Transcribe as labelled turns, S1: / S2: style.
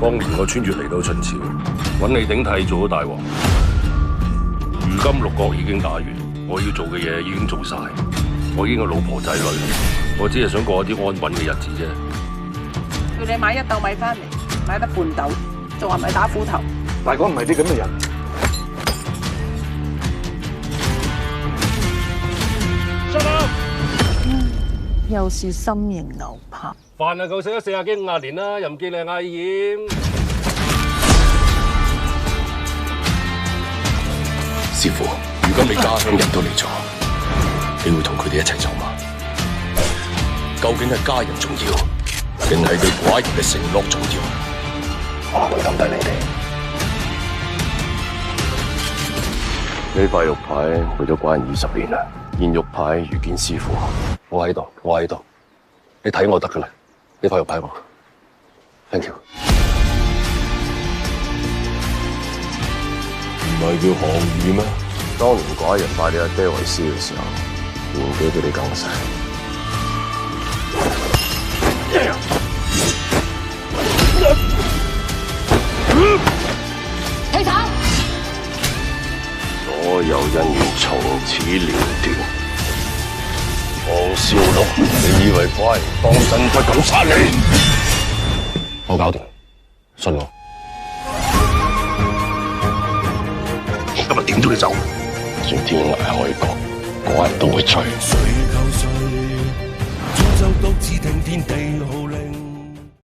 S1: 當年我穿越嚟到秦朝，揾你頂替做咗大王。如今六國已經打完，我要做嘅嘢已經做晒，我已經有老婆仔女，我只係想過一啲安穩嘅日子啫。
S2: 叫你買一斗米翻嚟，買得半斗，仲話咪打斧頭？
S3: 大哥唔係啲咁嘅人。
S2: 又是心形牛扒。
S1: 飯啊夠食咗40幾50年啦，又唔見你嗌鹽。
S4: 師傅，如果你家鄉人都嚟咗，你會同佢哋一齊走嗎？究竟係家人重要，定係對寡人嘅承諾重要？我會抌低你哋。呢塊玉牌陪咗寡人20年啦，現玉牌遇見師傅，我喺度，你睇我得噶啦。呢塊玉牌我 ，thank you。
S1: 唔係叫項羽咩？
S4: 當年寡人拜你阿爹為師嘅時候，年紀比你更細。
S2: 起手！
S4: 所有恩怨從此了斷。黃少龍，你以為寡人當真不敢殺你？我搞掂，信我。今日點都要走，算天涯海角，寡人都會追。誰救誰？終究各自聽天地好。